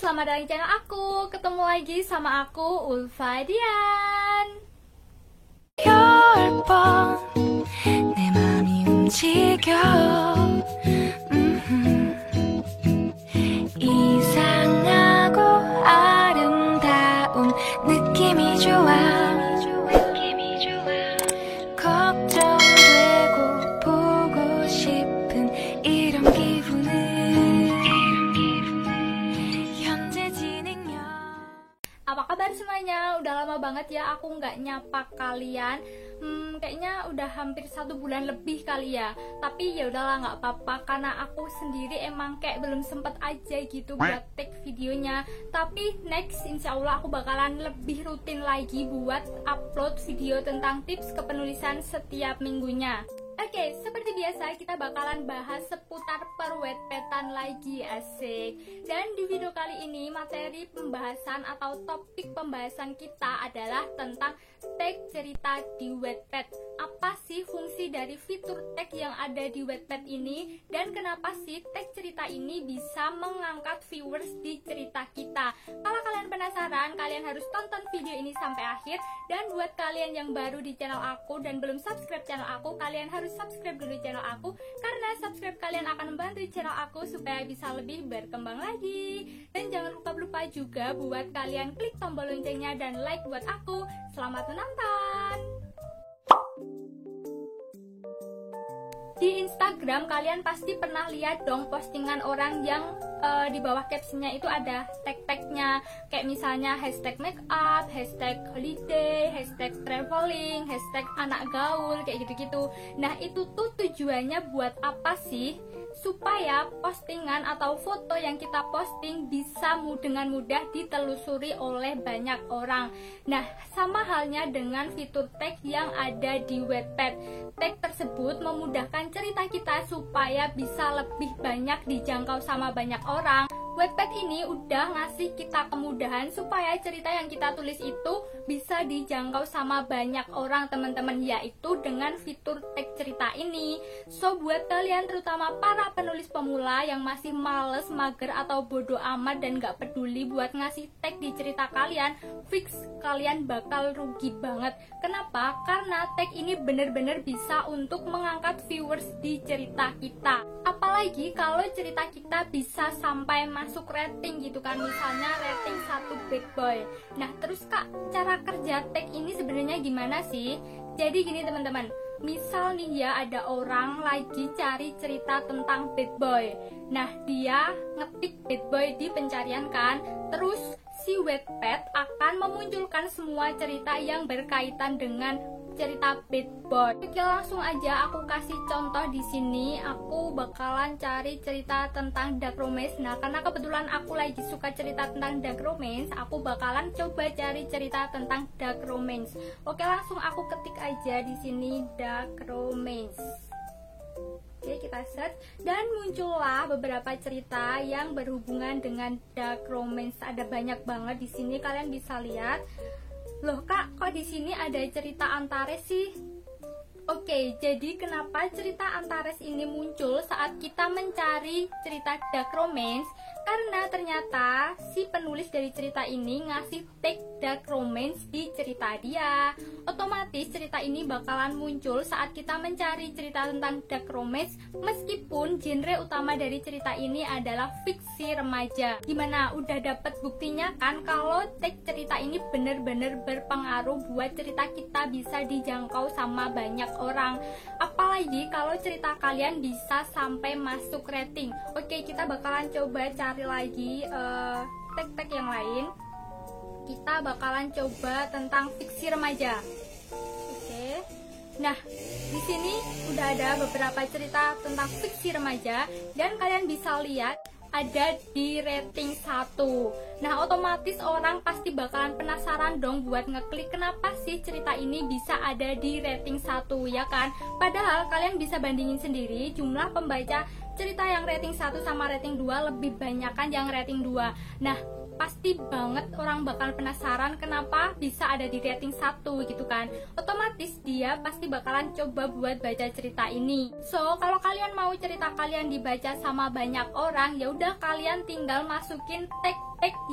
selamat datang di channel aku. Ketemu lagi sama aku, Ulfa Dian. 내 맘이 움직여 이상하고 아름다운 느낌이 좋아 걱정되고 보고 싶은 이런 기분은 현재 진행형. Apa kabar semuanya? Udah lama banget ya aku nggak nyapa kalian. Kayaknya udah hampir 1 bulan lebih kali ya. Tapi ya udahlah, nggak apa-apa karena aku sendiri emang kayak belum sempet aja gitu buat take videonya. Tapi next insya Allah aku bakalan lebih rutin lagi buat upload video tentang tips kepenulisan setiap minggunya. Oke, seperti biasa kita bakalan bahas seputar perwetpetan lagi, asik. Dan di video kali ini materi pembahasan atau topik pembahasan kita adalah tentang tag cerita di Wattpad. Apa sih fungsi dari fitur tag yang ada di Wattpad ini, dan kenapa sih tag cerita ini bisa mengangkat viewers di cerita kita? Kalau kalian penasaran, kalian harus tonton video ini sampai akhir. Dan buat kalian yang baru di channel aku dan belum subscribe channel aku, kalian harus subscribe dulu channel aku, karena subscribe kalian akan membantu channel aku supaya bisa lebih berkembang lagi. Dan jangan lupa juga buat kalian klik tombol loncengnya dan like buat aku. Selamat menonton. Di Instagram kalian pasti pernah lihat dong postingan orang yang di bawah captionnya itu ada tag-tagnya, kayak misalnya hashtag makeup, hashtag holiday, hashtag traveling, hashtag anak gaul, kayak gitu-gitu. Nah itu tuh tujuannya buat apa sih? Supaya postingan atau foto yang kita posting bisa dengan mudah ditelusuri oleh banyak orang. Nah, sama halnya dengan fitur tag yang ada di Wattpad. Tag tersebut memudahkan cerita kita supaya bisa lebih banyak dijangkau sama banyak orang. Wattpad ini udah ngasih kita kemudahan supaya cerita yang kita tulis itu bisa dijangkau sama banyak orang, teman-teman, yaitu dengan fitur tag cerita ini. So buat kalian terutama para penulis pemula yang masih males, mager, atau bodoh amat dan gak peduli buat ngasih tag di cerita kalian, fix kalian bakal rugi banget. Kenapa? Karena tag ini bener-bener bisa untuk mengangkat viewers di cerita kita. Apalagi kalau cerita kita bisa sampai masuk rating gitu kan, misalnya rating 1 bad boy. Nah terus kak, cara kerja tag ini sebenarnya gimana sih? Jadi gini teman-teman, misal nih ya ada orang lagi cari cerita tentang bad boy. Nah dia ngetik bad boy di pencarian kan, terus si Wattpad akan memunculkan semua cerita yang berkaitan dengan cerita bad boy. Oke, langsung aja aku kasih contoh di sini. Aku bakalan cari cerita tentang dark romance. Nah, karena kebetulan aku lagi suka cerita tentang dark romance, aku bakalan coba cari cerita tentang dark romance. Oke, langsung aku ketik aja di sini dark romance. Oke, kita search dan muncullah beberapa cerita yang berhubungan dengan dark romance. Ada banyak banget di sini, kalian bisa lihat. Loh kak, kok di sini ada cerita Antares sih? Oke, jadi kenapa cerita Antares ini muncul saat kita mencari cerita dark romance? Karena ternyata si penulis dari cerita ini ngasih tag dark romance di cerita dia. Otomatis cerita ini bakalan muncul saat kita mencari cerita tentang dark romance, meskipun genre utama dari cerita ini adalah fiksi remaja. Gimana? Udah dapet buktinya kan kalau tag cerita ini bener-bener berpengaruh buat cerita kita bisa dijangkau sama banyak orang. Apalagi kalau cerita kalian bisa sampai masuk rating. Oke, kita bakalan coba cari lagi tag-tag yang lain. Kita bakalan coba tentang fiksi remaja. Oke. Nah, di sini udah ada beberapa cerita tentang fiksi remaja dan kalian bisa lihat ada di rating 1. Nah, otomatis orang pasti bakalan penasaran dong buat ngeklik kenapa sih cerita ini bisa ada di rating 1, ya kan? Padahal kalian bisa bandingin sendiri jumlah pembaca cerita yang rating 1 sama rating 2 lebih banyak kan yang rating 2. Nah, pasti banget orang bakal penasaran kenapa bisa ada di rating 1 gitu kan. Otomatis dia pasti bakalan coba buat baca cerita ini. So, kalau kalian mau cerita kalian dibaca sama banyak orang, ya udah kalian tinggal masukin tag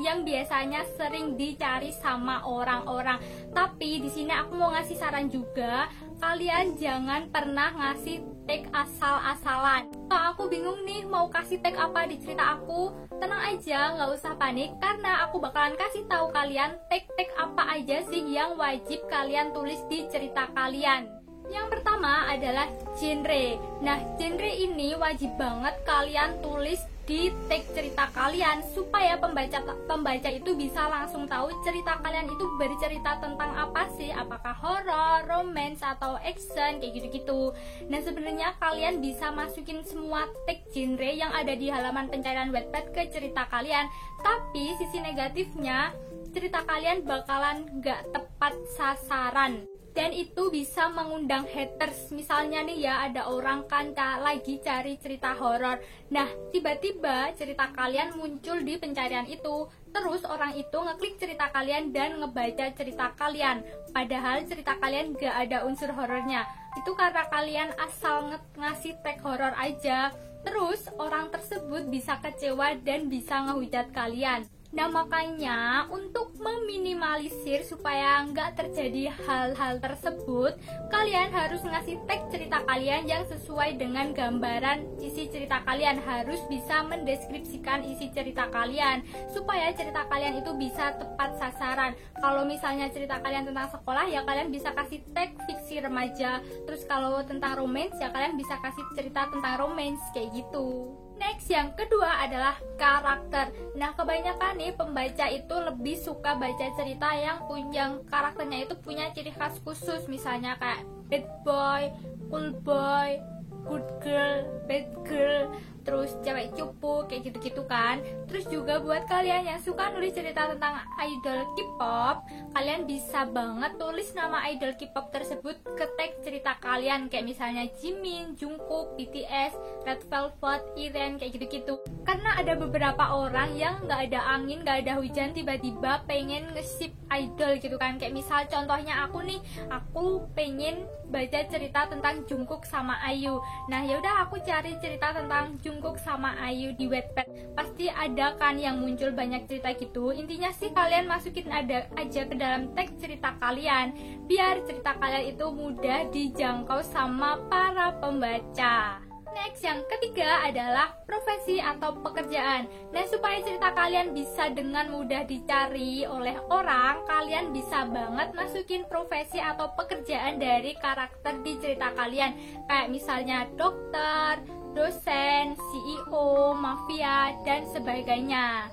yang biasanya sering dicari sama orang-orang. Tapi di sini aku mau ngasih saran juga, kalian jangan pernah ngasih tag asal-asalan. Kalau aku bingung nih mau kasih tag apa di cerita aku, tenang aja, nggak usah panik, karena aku bakalan kasih tahu kalian tag-tag apa aja sih yang wajib kalian tulis di cerita kalian. Yang pertama adalah genre. Nah, genre ini wajib banget kalian tulis di tag cerita kalian supaya pembaca itu bisa langsung tahu cerita kalian itu bercerita tentang apa sih, apakah horor, romance atau action kayak gitu-gitu. Nah, sebenarnya kalian bisa masukin semua tag genre yang ada di halaman pencarian Wattpad ke cerita kalian, tapi sisi negatifnya cerita kalian bakalan gak tepat sasaran. Dan itu bisa mengundang haters. Misalnya nih ya, ada orang kan lagi cari cerita horor. Nah, tiba-tiba cerita kalian muncul di pencarian itu. Terus orang itu ngeklik cerita kalian dan ngebaca cerita kalian. Padahal cerita kalian gak ada unsur horornya. Itu karena kalian asal ngasih tag horor aja. Terus orang tersebut bisa kecewa dan bisa ngehujat kalian. Nah, makanya untuk meminimalisir supaya nggak terjadi hal-hal tersebut, kalian harus ngasih tag cerita kalian yang sesuai dengan gambaran isi cerita kalian. Harus bisa mendeskripsikan isi cerita kalian supaya cerita kalian itu bisa tepat sasaran. Kalau misalnya cerita kalian tentang sekolah, ya kalian bisa kasih tag fiksi remaja. Terus kalau tentang romance, ya kalian bisa kasih cerita tentang romance kayak gitu. Next, yang kedua adalah karakter. Nah, kebanyakan nih pembaca itu lebih suka baca cerita yang karakternya itu punya ciri khas khusus. Misalnya kayak bad boy, cool boy, good girl, bad girl, terus cewek cupu, kayak gitu-gitu kan. Terus juga buat kalian yang suka nulis cerita tentang idol K-pop, kalian bisa banget tulis nama idol K-pop tersebut ke tag cerita kalian, kayak misalnya Jimin, Jungkook, BTS, Red Velvet, Irene, kayak gitu-gitu. Karena ada beberapa orang yang nggak ada angin, nggak ada hujan, tiba-tiba pengen nge-ship idol gitu kan. Kayak misal contohnya aku nih, aku pengen baca cerita tentang Jungkook sama IU. Nah, yaudah aku cari cerita tentang Jungkook sama IU di Wattpad. Pasti ada kan yang muncul banyak cerita gitu. Intinya sih kalian masukin ada aja ke dalam tag cerita kalian, biar cerita kalian itu mudah dijangkau sama para pembaca. Next, yang ketiga adalah profesi atau pekerjaan. Nah, supaya cerita kalian bisa dengan mudah dicari oleh orang, kalian bisa banget masukin profesi atau pekerjaan dari karakter di cerita kalian. Kayak misalnya dokter, dosen, CEO, mafia, dan sebagainya.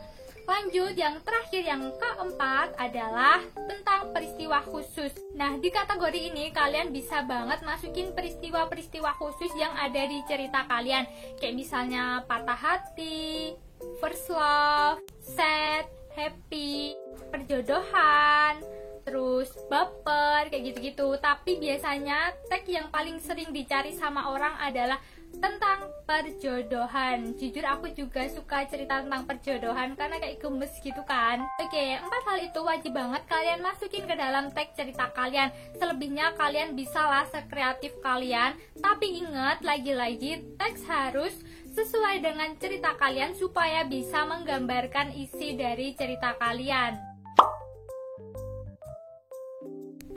Lanjut, yang terakhir, yang keempat adalah tentang peristiwa khusus. Nah, di kategori ini kalian bisa banget masukin peristiwa-peristiwa khusus yang ada di cerita kalian. Kayak misalnya patah hati, first love, sad, happy, perjodohan, terus baper, kayak gitu-gitu. Tapi biasanya tag yang paling sering dicari sama orang adalah tentang perjodohan. Jujur aku juga suka cerita tentang perjodohan karena kayak gemes gitu kan. Oke, 4 hal itu wajib banget kalian masukin ke dalam tag cerita kalian. Selebihnya kalian bisa lah sekreatif kalian. Tapi ingat, lagi-lagi teks harus sesuai dengan cerita kalian supaya bisa menggambarkan isi dari cerita kalian.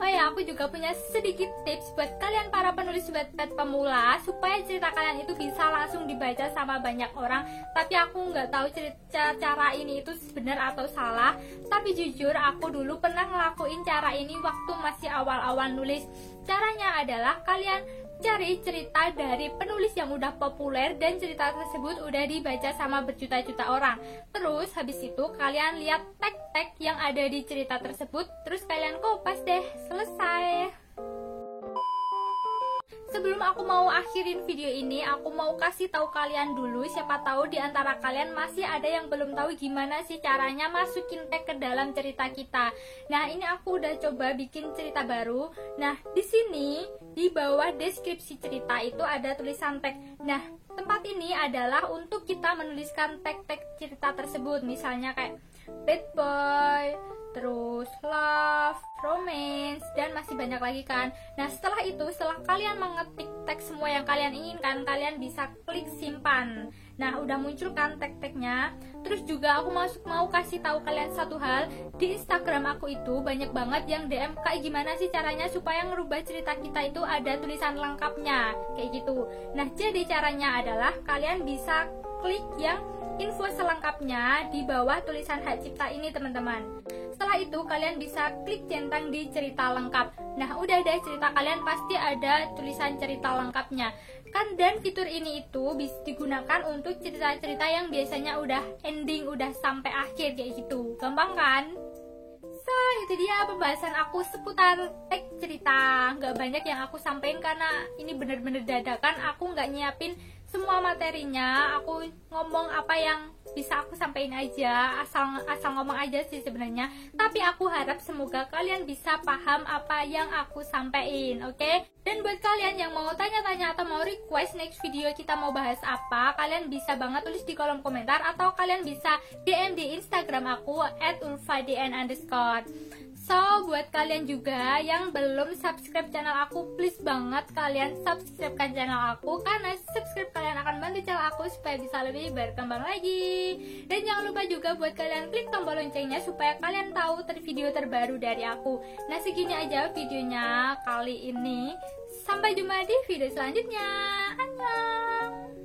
Oh ya, aku juga punya sedikit tips buat kalian para penulis Wattpad pemula supaya cerita kalian itu bisa langsung dibaca sama banyak orang. Tapi aku nggak tahu cara ini itu benar atau salah. Tapi jujur aku dulu pernah ngelakuin cara ini waktu masih awal-awal nulis. Caranya adalah kalian cari cerita dari penulis yang udah populer dan cerita tersebut udah dibaca sama berjuta-juta orang. Terus habis itu kalian lihat tag-tag yang ada di cerita tersebut, terus kalian kopas deh, selesai. Sebelum aku mau akhirin video ini, aku mau kasih tahu kalian dulu, siapa tahu di antara kalian masih ada yang belum tahu gimana sih caranya masukin tag ke dalam cerita kita. Nah, ini aku udah coba bikin cerita baru. Nah, di sini di bawah deskripsi cerita itu ada tulisan tag. Nah, tempat ini adalah untuk kita menuliskan tag-tag cerita tersebut. Misalnya kayak bad boy, terus love, romance, dan masih banyak lagi kan. Nah setelah itu, setelah kalian mengetik teks semua yang kalian inginkan, kalian bisa klik simpan. Nah udah muncul kan tag-tagnya. Terus juga aku mau kasih tahu kalian satu hal, di Instagram aku itu banyak banget yang DM kayak gimana sih caranya supaya ngerubah cerita kita itu ada tulisan lengkapnya kayak gitu. Nah jadi caranya adalah kalian bisa klik yang info selengkapnya di bawah tulisan hak cipta ini teman-teman. Setelah itu kalian bisa klik centang di cerita lengkap. Nah udah ada cerita kalian pasti ada tulisan cerita lengkapnya kan. Dan fitur ini itu bisa digunakan untuk cerita-cerita yang biasanya udah ending, udah sampai akhir kayak gitu. Gampang kan? So itu dia pembahasan aku seputar tag cerita. Gak banyak yang aku sampaikan karena ini bener-bener dadakan. Aku gak nyiapin semua materinya, aku ngomong apa yang bisa aku sampaikan aja, asal ngomong aja sih sebenarnya. Tapi aku harap semoga kalian bisa paham apa yang aku sampaikan, oke? Dan buat kalian yang mau tanya-tanya atau mau request next video kita mau bahas apa, kalian bisa banget tulis di kolom komentar atau kalian bisa DM di Instagram aku @ulfadn_. So, buat kalian juga yang belum subscribe channel aku, please banget kalian subscribe-kan channel aku, karena subscribe kalian akan bantu channel aku supaya bisa lebih berkembang lagi. Dan jangan lupa juga buat kalian klik tombol loncengnya supaya kalian tahu video terbaru dari aku. Nah, segini aja videonya kali ini. Sampai jumpa di video selanjutnya. Annyeong.